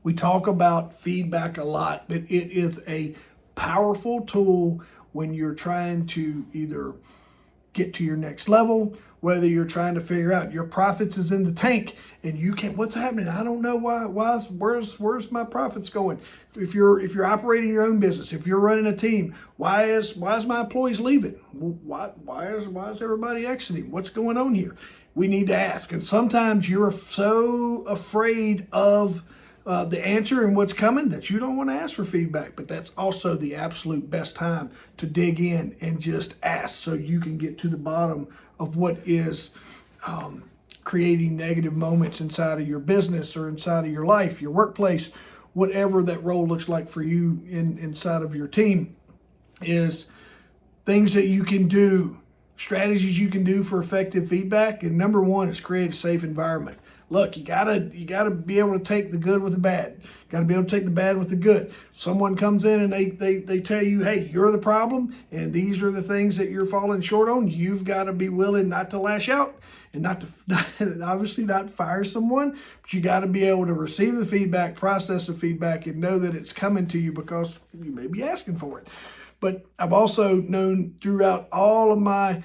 We talk about feedback a lot, but it is a powerful tool when you're trying to either get to your next level, whether you're trying to figure out your profits is in the tank and you can't, what's happening? I don't know where's my profits going? If you're operating your own business, if you're running a team, why is my employees leaving? Why is everybody exiting? What's going on here? We need to ask. And sometimes you're so afraid of the answer and what's coming that you don't want to ask for feedback, but that's also the absolute best time to dig in and just ask so you can get to the bottom of what is creating negative moments inside of your business or inside of your life, your workplace, whatever that role looks like for you inside of your team. Is things that you can do, strategies you can do for effective feedback. And number one is create a safe environment. Look, you gotta be able to take the good with the bad. You gotta be able to take the bad with the good. Someone comes in and they tell you, hey, you're the problem, and these are the things that you're falling short on. You've got to be willing not to lash out and not to obviously not fire someone, but you got to be able to receive the feedback, process the feedback, and know that it's coming to you because you may be asking for it. But I've also known throughout all of my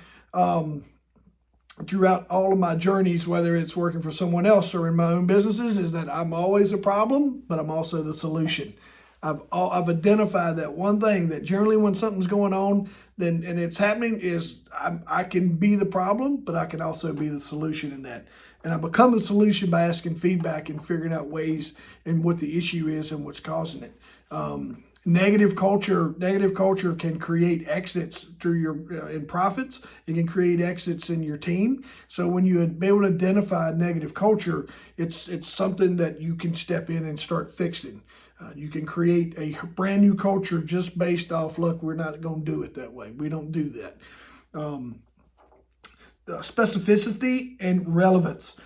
journeys, whether it's working for someone else or in my own businesses, is that I'm always a problem, but I'm also the solution. I've identified that one thing that generally when something's going on, and it's happening, is I can be the problem, but I can also be the solution in that. And I become the solution by asking feedback and figuring out ways and what the issue is and what's causing it. Negative culture can create exits through your in profits. It can create exits in your team. So when you be able to identify negative culture, it's something that you can step in and start fixing. You can create a brand new culture just based off, look, we're not going to do it that way. We don't do that. Specificity and relevance.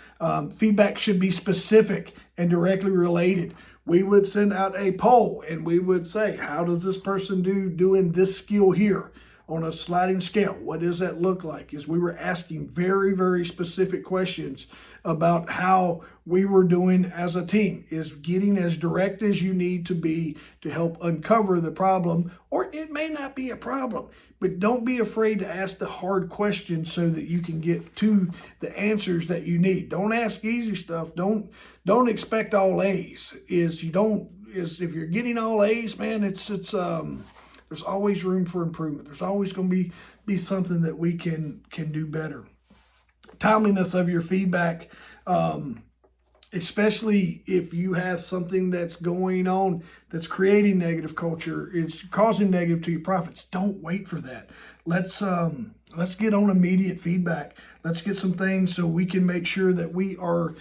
Feedback should be specific and directly related. We would send out a poll and we would say, how does this person do doing this skill here on a sliding scale? What does that look like? As we were asking very, very specific questions about how we were doing as a team, is getting as direct as you need to be to help uncover the problem, or it may not be a problem, but don't be afraid to ask the hard questions so that you can get to the answers that you need. Don't ask easy stuff. Don't expect all A's. If you're getting all A's, man, there's always room for improvement. There's always going to be something that we can do better. Timeliness of your feedback, especially if you have something that's going on that's creating negative culture, it's causing negative to your profits. Don't wait for that. Let's get on immediate feedback. Let's get some things so we can make sure that we are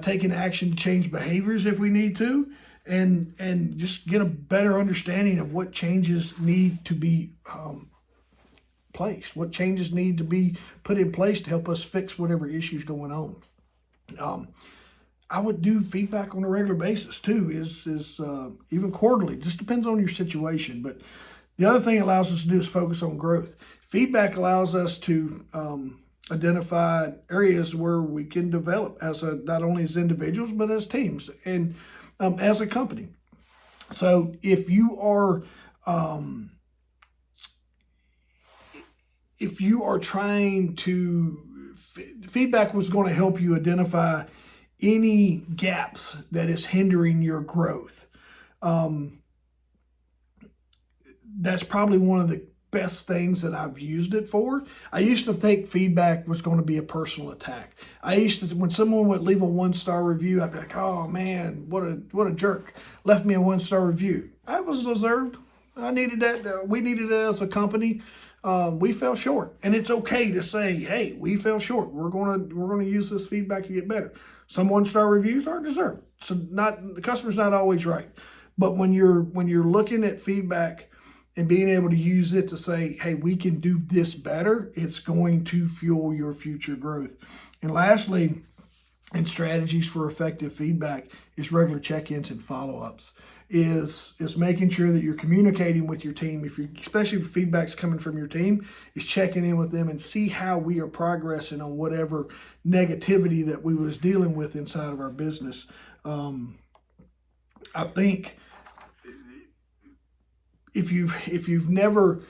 taking action to change behaviors if we need to, and just get a better understanding of what changes need to be placed, what changes need to be put in place to help us fix whatever issues going on. I would do feedback on a regular basis too, is even quarterly. Just depends on your situation. But the other thing it allows us to do is focus on growth. Feedback allows us to identify areas where we can develop not only as individuals but as teams and as a company. So if you are trying to, feedback was going to help you identify any gaps that is hindering your growth. That's probably one of the best things that I've used it for. I used to think feedback was going to be a personal attack. When someone would leave a 1-star review, I'd be like, oh man, what a jerk. Left me a 1-star review. That was deserved. I needed that. We needed it as a company. We fell short, and it's okay to say, hey, we fell short. We're going to use this feedback to get better. Some 1-star reviews are deserved. So the customer's not always right. But when you're looking at feedback and being able to use it to say, hey, we can do this better, it's going to fuel your future growth. And lastly, in strategies for effective feedback, is regular check-ins and follow-ups. Is making sure that you're communicating with your team. Especially if feedback's coming from your team, is checking in with them and see how we are progressing on whatever negativity that we was dealing with inside of our business. I think if you've never,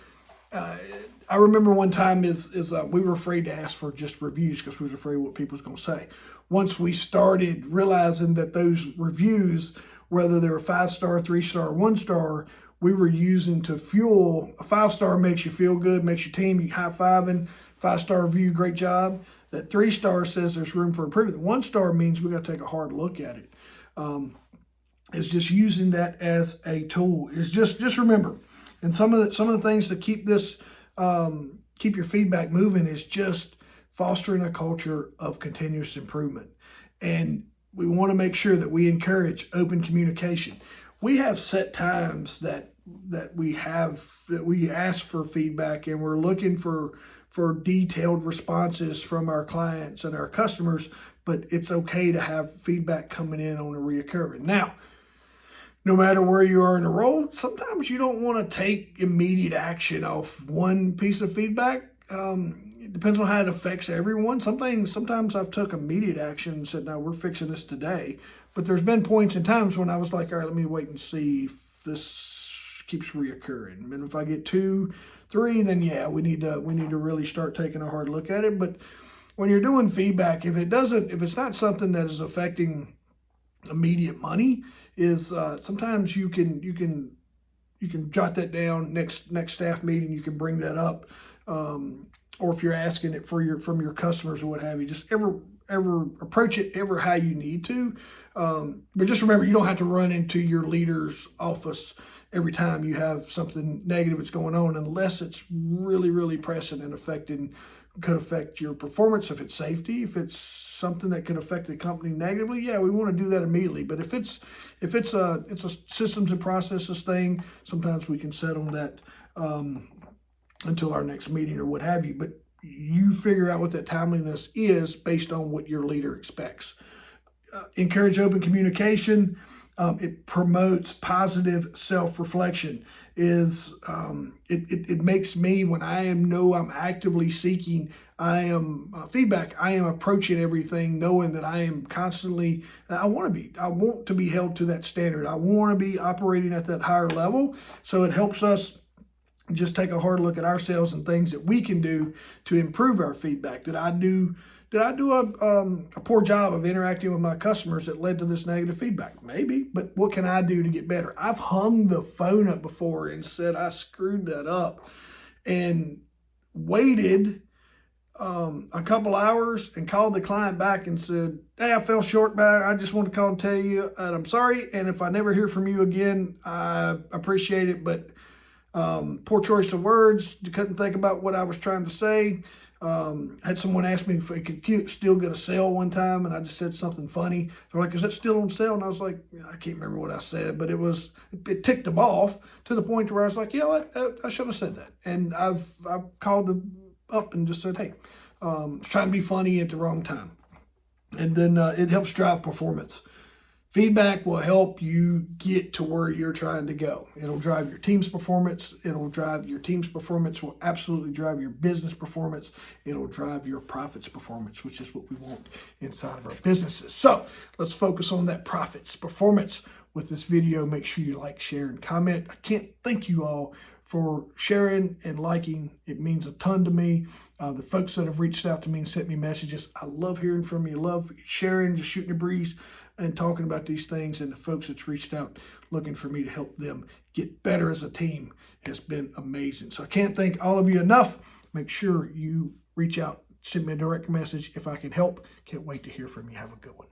I remember one time we were afraid to ask for just reviews because we was afraid what people was going to say. Once we started realizing that those reviews, whether they were 5-star, 3-star, 1-star, we were using to fuel. A 5-star makes you feel good, makes your team, you high-fiving. 5-star review, great job. That 3-star says there's room for improvement. 1-star means we got to take a hard look at it. It's just using that as a tool. Is just remember, and some of the things to keep this keep your feedback moving is just fostering a culture of continuous improvement. And we want to make sure that we encourage open communication. We have set times that we ask for feedback, and we're looking for detailed responses from our clients and our customers, but it's okay to have feedback coming in on a reoccurring. Now, no matter where you are in the role, sometimes you don't want to take immediate action off one piece of feedback. It depends on how it affects everyone. Sometimes I've took immediate action and said, no, we're fixing this today. But there's been points and times when I was like, all right, let me wait and see if this keeps reoccurring. And if I get 2, 3, then yeah, we need to really start taking a hard look at it. But when you're doing feedback, if it's not something that is affecting immediate money, is sometimes you can jot that down next staff meeting. You can bring that up, or if you're asking it from your customers or what have you, just ever approach it how you need to. But just remember, you don't have to run into your leader's office every time you have something negative that's going on, unless it's really, really pressing and could affect your performance. If it's safety, if it's something that could affect the company negatively, yeah, we want to do that immediately. But if it's a systems and processes thing, sometimes we can set on that until our next meeting or what have you. But you figure out what that timeliness is based on what your leader expects. Encourage open communication. It promotes positive self-reflection. It makes me, when I'm actively seeking feedback, I am approaching everything knowing that I am constantly, I want to be held to that standard. I want to be operating at that higher level. So it helps us just take a hard look at ourselves and things that we can do to improve our feedback. Did I do a poor job of interacting with my customers that led to this negative feedback? Maybe, but what can I do to get better? I've hung the phone up before and said I screwed that up, and waited a couple hours and called the client back and said, hey, I fell short back. I just want to call and tell you that I'm sorry, and if I never hear from you again, I appreciate it, but poor choice of words. Couldn't think about what I was trying to say. Had someone ask me if I could still get a sale one time, and I just said something funny. They're like, is that still on sale? And I was like, I can't remember what I said, but it ticked them off to the point where I was like, you know what, I shouldn't have said that. And I've called them up and just said, hey, trying to be funny at the wrong time. And then it helps drive performance. Feedback will help you get to where you're trying to go. It'll drive your team's performance. Your team's performance will absolutely drive your business performance. It'll drive your profits performance, which is what we want inside of our businesses. So let's focus on that profits performance with this video. Make sure you like, share, and comment. I can't thank you all for sharing and liking. It means a ton to me. The folks that have reached out to me and sent me messages, I love hearing from you. Love sharing, just shooting the breeze and talking about these things. And the folks that's reached out looking for me to help them get better as a team has been amazing. So I can't thank all of you enough. Make sure you reach out, send me a direct message if I can help. Can't wait to hear from you. Have a good one.